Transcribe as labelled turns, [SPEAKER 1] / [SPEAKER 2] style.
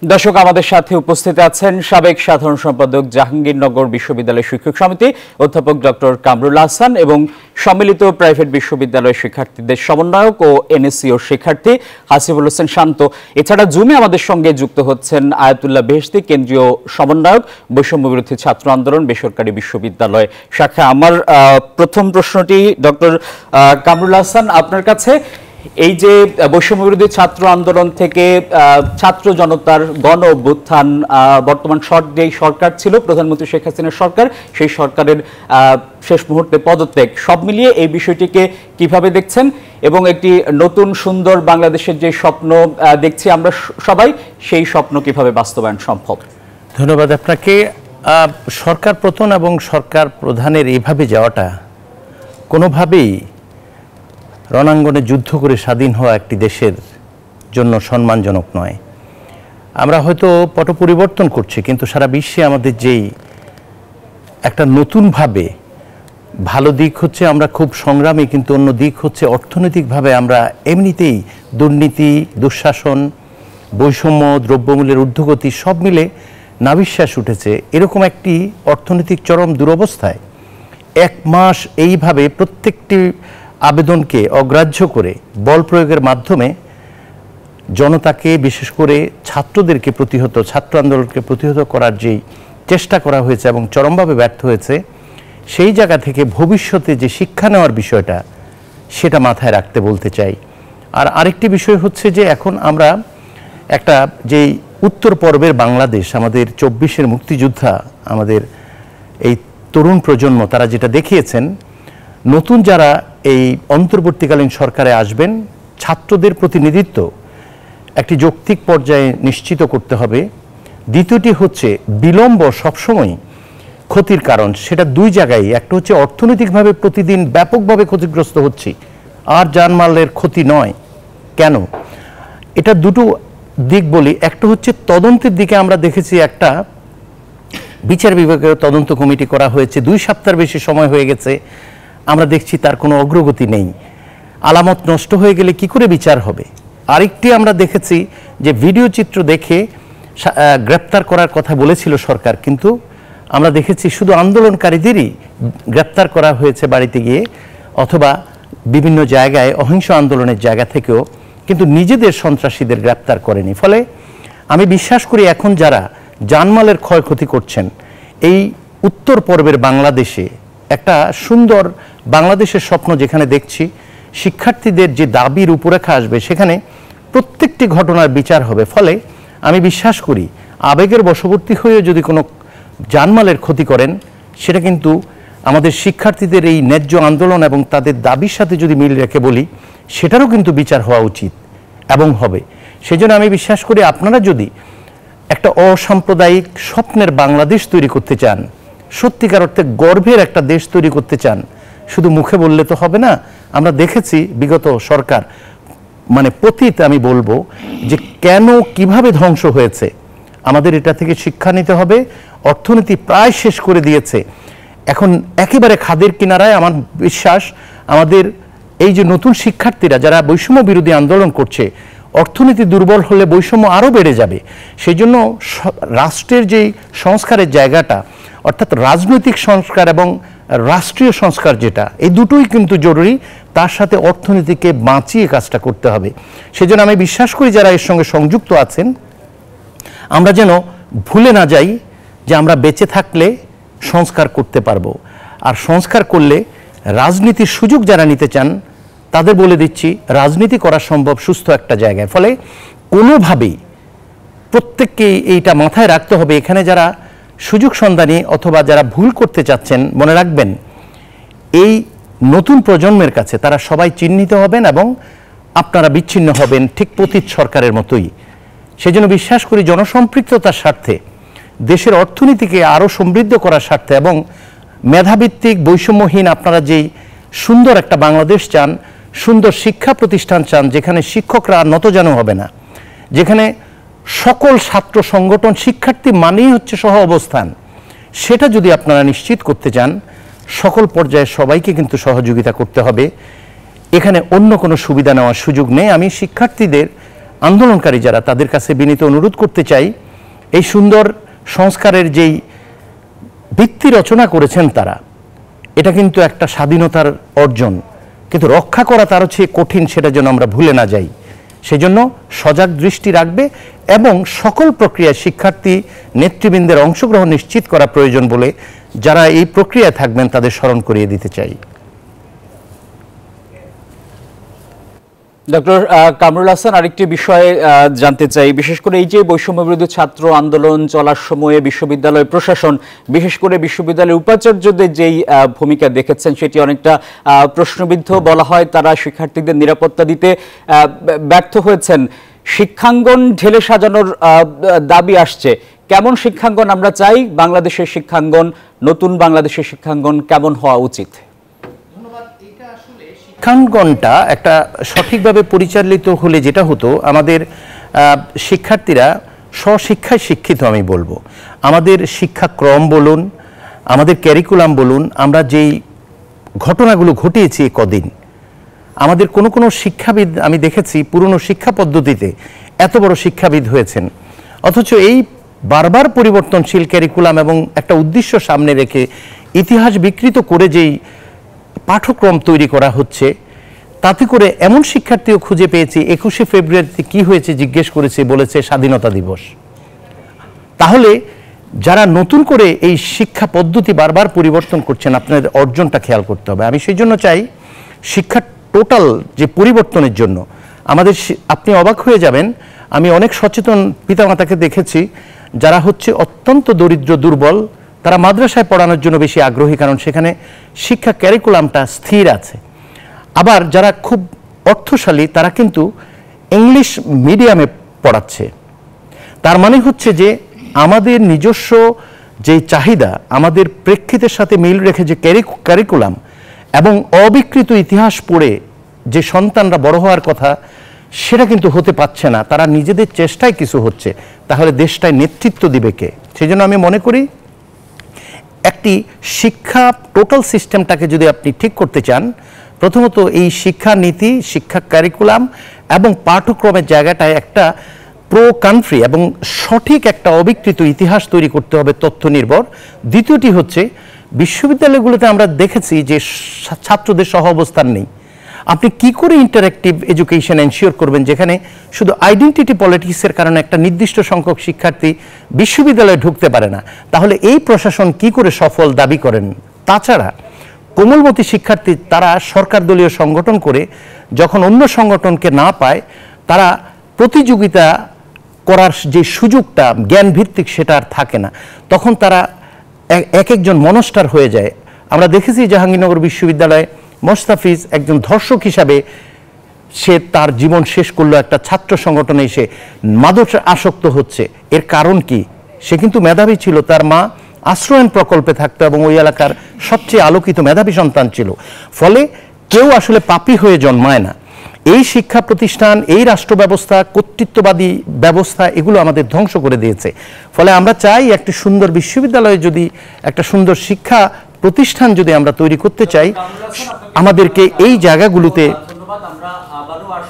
[SPEAKER 1] দর্শক, আমাদের সাথে উপস্থিত আছেন সাবেক সাধারণ সম্পাদক জাহাঙ্গীরনগর বিশ্ববিদ্যালয় শিক্ষক সমিতি অধ্যাপক ডক্টর কামরুল আহসান এবং সম্মিলিত প্রাইভেট বিশ্ববিদ্যালয় শিক্ষার্থীদের সমন্বয়ক ও এনএসসিও শিক্ষার্থী হাসিবুল হোসেন শান্ত। এছাড়া জুমে আমাদের সঙ্গে যুক্ত হচ্ছেন আয়াতুল্লাহ বেহেশতি, কেন্দ্রীয় সমন্বয়ক বৈষম্য বিরোধী ছাত্র আন্দোলন বেসরকারি বিশ্ববিদ্যালয় শাখা। আমার প্রথম প্রশ্নটি ডক্টর কামরুল আহসান আপনার কাছে। এই যে বৈষম্য বিরোধী ছাত্র আন্দোলন থেকে ছাত্র জনতার গণ অভ্যুত্থান, বর্তমান যেই সরকার ছিল প্রধানমন্ত্রী শেখ হাসিনার সরকার, সেই সরকারের শেষ মুহূর্তে পদত্যাগ, সব মিলিয়ে এই বিষয়টিকে কিভাবে দেখছেন এবং একটি নতুন সুন্দর বাংলাদেশের যে স্বপ্ন দেখছি আমরা সবাই, সেই স্বপ্ন কিভাবে বাস্তবায়ন সম্ভব?
[SPEAKER 2] ধন্যবাদ আপনাকে। সরকার পতন এবং সরকার প্রধানের এইভাবে যাওয়াটা কোনোভাবেই রণাঙ্গনে যুদ্ধ করে স্বাধীন হওয়া একটি দেশের জন্য সম্মানজনক নয়। আমরা হয়তো পট পরিবর্তন করছি, কিন্তু সারা বিশ্বে আমাদের যেই একটা নতুনভাবে ভালো দিক হচ্ছে আমরা খুব সংগ্রামী, কিন্তু অন্য দিক হচ্ছে অর্থনৈতিকভাবে আমরা এমনিতেই দুর্নীতি, দুঃশাসন, বৈষম্য, দ্রব্যমূল্যের ঊর্ধ্বগতি সব মিলে নাভিশ্বাস উঠেছে। এরকম একটি অর্থনৈতিক চরম দুরবস্থায় এক মাস এইভাবে প্রত্যেকটি আবেদনকে অগ্রাহ্য করে বল প্রয়োগের মাধ্যমে জনতাকে, বিশেষ করে ছাত্রদেরকে প্রতিহত, ছাত্র আন্দোলনকে প্রতিহত করার যেই চেষ্টা করা হয়েছে এবং চরমভাবে ব্যর্থ হয়েছে, সেই জায়গা থেকে ভবিষ্যতে যে শিক্ষা নেওয়ার বিষয়টা সেটা মাথায় রাখতে বলতে চাই। আর আরেকটি বিষয় হচ্ছে যে এখন আমরা একটা যেই উত্তর পর্বের বাংলাদেশ, আমাদের 24-এর মুক্তিযোদ্ধা, আমাদের এই তরুণ প্রজন্ম, তারা যেটা দেখিয়েছেন, নতুন যারা এই অন্তর্বর্তীকালীন সরকারে আসবেন, ছাত্রদের প্রতিনিধিত্ব একটি যৌক্তিক পর্যায়ে নিশ্চিত করতে হবে। দ্বিতীয়টি হচ্ছে বিলম্ব সবসময় ক্ষতির কারণ, সেটা দুই জায়গায়। একটা হচ্ছে অর্থনৈতিকভাবে প্রতিদিন ব্যাপকভাবে ক্ষতিগ্রস্ত হচ্ছি, আর জানমালের ক্ষতি নয়। কেন? এটা দুটো দিক বলি। একটা হচ্ছে তদন্তের দিকে আমরা দেখেছি একটা বিচার বিভাগের তদন্ত কমিটি করা হয়েছে, 2 সপ্তাহের বেশি সময় হয়ে গেছে, আমরা দেখছি তার কোনো অগ্রগতি নেই। আলামত নষ্ট হয়ে গেলে কি করে বিচার হবে? আরেকটি আমরা দেখেছি যে ভিডিও চিত্র দেখে গ্রেপ্তার করার কথা বলেছিল সরকার, কিন্তু আমরা দেখেছি শুধু আন্দোলনকারীদেরই গ্রেপ্তার করা হয়েছে বাড়িতে গিয়ে, অথবা বিভিন্ন জায়গায় অহিংস আন্দোলনের জায়গা থেকেও, কিন্তু নিজেদের সন্ত্রাসীদের গ্রেপ্তার করেনি। ফলে আমি বিশ্বাস করি এখন যারা জানমালের ক্ষয়ক্ষতি করছেন, এই উত্তর পর্বের বাংলাদেশে একটা সুন্দর বাংলাদেশের স্বপ্ন যেখানে দেখছি, শিক্ষার্থীদের যে দাবির রূপরেখা আসবে, সেখানে প্রত্যেকটি ঘটনার বিচার হবে। ফলে আমি বিশ্বাস করি আবেগের বশবর্তী হয়ে যদি কোনো জানমালের ক্ষতি করেন, সেটা কিন্তু আমাদের শিক্ষার্থীদের এই ন্যায্য আন্দোলন এবং তাদের দাবির সাথে যদি মিল রেখে বলি, সেটারও কিন্তু বিচার হওয়া উচিত এবং হবে। সেজন্য আমি বিশ্বাস করি আপনারা যদি একটা অসাম্প্রদায়িক স্বপ্নের বাংলাদেশ তৈরি করতে চান, সত্যিকার অর্থে গর্বের একটা দেশ তৈরি করতে চান, শুধু মুখে বললে তো হবে না। আমরা দেখেছি বিগত সরকার, মানে পতিত আমি বলবো, যে কেন কিভাবে ধ্বংস হয়েছে। আমাদের এটা থেকে শিক্ষা নিতে হবে। অর্থনীতি প্রায় শেষ করে দিয়েছে, এখন একেবারে খাদের কিনারায়। আমার বিশ্বাস আমাদের এই যে নতুন শিক্ষার্থীরা যারা বৈষম্য বিরোধী আন্দোলন করছে, অর্থনীতি দুর্বল হলে বৈষম্য আরও বেড়ে যাবে। সেই জন্য রাষ্ট্রের যেই সংস্কারের জায়গাটা, অর্থাৎ রাজনৈতিক সংস্কার এবং রাষ্ট্রীয় সংস্কার, যেটা এই দুটোই কিন্তু জরুরি, তার সাথে অর্থনীতিকে বাঁচিয়ে কাজটা করতে হবে। সেজন্য আমি বিশ্বাস করি যারা এর সঙ্গে সংযুক্ত আছেন, আমরা যেন ভুলে না যাই যে আমরা বেঁচে থাকলে সংস্কার করতে পারবো। আর সংস্কার করলে রাজনীতির সুযোগ যারা নিতে চান, তাদের বলে দিচ্ছি রাজনীতি করা সম্ভব সুস্থ একটা জায়গায়। ফলে কোনোভাবেই প্রত্যেককে এইটা মাথায় রাখতে হবে। এখানে যারা সুযোগ সন্ধানী অথবা যারা ভুল করতে চাচ্ছেন, মনে রাখবেন এই নতুন প্রজন্মের কাছে তারা সবাই চিহ্নিত হবেন এবং আপনারা বিচ্ছিন্ন হবেন, ঠিক পতিত সরকারের মতোই। সেজন্য বিশ্বাস করি জনসম্পৃক্ততার স্বার্থে, দেশের অর্থনীতিকে আরও সমৃদ্ধ করার স্বার্থে এবং মেধাভিত্তিক বৈষম্যহীন আপনারা যেই সুন্দর একটা বাংলাদেশ চান, সুন্দর শিক্ষা প্রতিষ্ঠান চান, যেখানে শিক্ষকরা নতজানু হবে না, যেখানে সকল ছাত্র সংগঠন, শিক্ষার্থী মানেই হচ্ছে সহ অবস্থান, সেটা যদি আপনারা নিশ্চিত করতে চান, সকল পর্যায়ে সবাইকে কিন্তু সহযোগিতা করতে হবে। এখানে অন্য কোনো সুবিধা নেওয়ার সুযোগ নেই। আমি শিক্ষার্থীদের আন্দোলনকারী যারা, তাদের কাছে বিনীত অনুরোধ করতে চাই, এই সুন্দর সংস্কারের যেই ভিত্তি রচনা করেছেন তারা, এটা কিন্তু একটা স্বাধীনতার অর্জন, কিন্তু রক্ষা করা তারও চেয়ে কঠিন, সেটা যেন আমরা ভুলে না যাই। সেজন্য সজাগ দৃষ্টি রাখবে এবং সকল প্রক্রিয়ায় শিক্ষার্থী নেতৃবৃন্দের অংশগ্রহণ নিশ্চিত করা প্রয়োজন বলে যারা এই প্রক্রিয়ায় থাকবেন তাদের স্মরণ করিয়ে দিতে চাই।
[SPEAKER 1] ডক্টর কামরুল হাসান, আরেকটি বিষয়ে জানতে চাই, বিশেষ করে এই যে বৈষম্য বিরোধী ছাত্র আন্দোলন চলার সময়ে বিশ্ববিদ্যালয় প্রশাসন, বিশেষ করে বিশ্ববিদ্যালয়ের উপাচার্যদের যেই ভূমিকা দেখেছেন সেটি অনেকটা প্রশ্নবিদ্ধ বলা হয়। তারা শিক্ষার্থীদের নিরাপত্তা দিতে ব্যর্থ হয়েছেন। শিক্ষাঙ্গন ঢেলে সাজানোর দাবি আসছে। কেমন শিক্ষাঙ্গন আমরা চাই? বাংলাদেশের শিক্ষাঙ্গন, নতুন বাংলাদেশের শিক্ষাঙ্গন কেমন হওয়া উচিত?
[SPEAKER 2] শিক্ষাঙ্গনটা একটা সঠিকভাবে পরিচালিত হলে যেটা হতো, আমাদের শিক্ষার্থীরা স্বশিক্ষায় শিক্ষিত, আমি বলবো। আমাদের শিক্ষাক্রম বলুন, আমাদের ক্যারিকুলাম বলুন, আমরা যেই ঘটনাগুলো ঘটিয়েছি কদিন, আমাদের কোনো শিক্ষাবিদ আমি দেখেছি পুরনো শিক্ষা পদ্ধতিতে এত বড় শিক্ষাবিদ হয়েছেন, অথচ এই বারবার পরিবর্তনশীল ক্যারিকুলাম এবং একটা উদ্দেশ্য সামনে রেখে ইতিহাস বিকৃত করে যেই পাঠ্যক্রম তৈরি করা হচ্ছে, তাতে করে এমন শিক্ষার্থীও খুঁজে পেয়েছি 21শে ফেব্রুয়ারিতে কি হয়েছে জিজ্ঞেস করেছে, বলেছে স্বাধীনতা দিবস। তাহলে যারা নতুন করে এই শিক্ষা পদ্ধতি বারবার পরিবর্তন করছেন, আপনাদের অর্জনটা খেয়াল করতে হবে। আমি সেই জন্য চাই শিক্ষার টোটাল যে পরিবর্তনের জন্য আমাদের, আপনি অবাক হয়ে যাবেন, আমি অনেক সচেতন পিতামাতাকে দেখেছি যারা হচ্ছে অত্যন্ত দরিদ্র দুর্বল, তারা মাদ্রাসায় পড়ানোর জন্য বেশি আগ্রহী, কারণ সেখানে শিক্ষা ক্যারিকুলামটা স্থির আছে। আবার যারা খুব অর্থশালী তারা কিন্তু ইংলিশ মিডিয়ামে পড়াচ্ছে। তার মানে হচ্ছে যে আমাদের নিজস্ব যে চাহিদা, আমাদের প্রেক্ষিতের সাথে মিল রেখে যে ক্যারিকুলাম এবং অবিকৃত ইতিহাস পড়ে যে সন্তানরা বড় হওয়ার কথা, সেটা কিন্তু হতে পারছে না। তারা নিজেদের চেষ্টায় কিছু হচ্ছে, তাহলে দেশটায় নেতৃত্ব দিবে কে? সেই জন্য আমি মনে করি একটি শিক্ষা টোটাল সিস্টেমটাকে যদি আপনি ঠিক করতে চান, প্রথমত এই শিক্ষা নীতি, শিক্ষা কারিকুলাম এবং পাঠ্যক্রমের জায়গাটায় একটা প্রো কান্ট্রি এবং সঠিক একটা অবিকৃত ইতিহাস তৈরি করতে হবে, তথ্য নির্ভর। দ্বিতীয়টি হচ্ছে বিশ্ববিদ্যালয়গুলোতে আমরা দেখেছি যে ছাত্রদের সহ অবস্থান নেই। আপনি কি করে ইন্টারঅ্যাক্টিভ এডুকেশন এনশিওর করবেন, যেখানে শুধু আইডেন্টিটি পলিটিক্সের কারণে একটা নির্দিষ্ট সংখ্যক শিক্ষার্থী বিশ্ববিদ্যালয়ে ঢুকতে পারে না? তাহলে এই প্রশাসন কি করে সফল দাবি করেন? তাছাড়া কোমলমতি শিক্ষার্থী তারা সরকার দলীয় সংগঠন করে যখন অন্য সংগঠনকে না পায়, তারা প্রতিযোগিতা করার যে সুযোগটা জ্ঞান ভিত্তিক সেটা আর থাকে না, তখন তারা এক একজন মনস্টার হয়ে যায়। আমরা দেখেছি জাহাঙ্গীরনগর বিশ্ববিদ্যালয়ে মোস্তাফিজ একজন ধর্ষক হিসাবে সে তার জীবন শেষ করলো একটা ছাত্র সংগঠনে এসে মাদকে আসক্ত হচ্ছে। এর কারণ কি? সে কিন্তু মেধাবী ছিল, তার মা আশ্রয়ন প্রকল্পে থাকতো এবং ওই এলাকার সবচেয়ে আলোকিত মেধাবী সন্তান ছিল। ফলে কেউ আসলে পাপী হয়ে জন্মায় না। এই শিক্ষা প্রতিষ্ঠান, এই রাষ্ট্র ব্যবস্থা, কর্তৃত্ববাদী ব্যবস্থা, এগুলো আমাদের ধ্বংস করে দিয়েছে। ফলে আমরা চাই একটি সুন্দর বিশ্ববিদ্যালয়ে যদি একটা সুন্দর শিক্ষা প্রতিষ্ঠান যদি আমরা তৈরি করতে চাই, আমাদেরকে এই জায়গাগুলোতে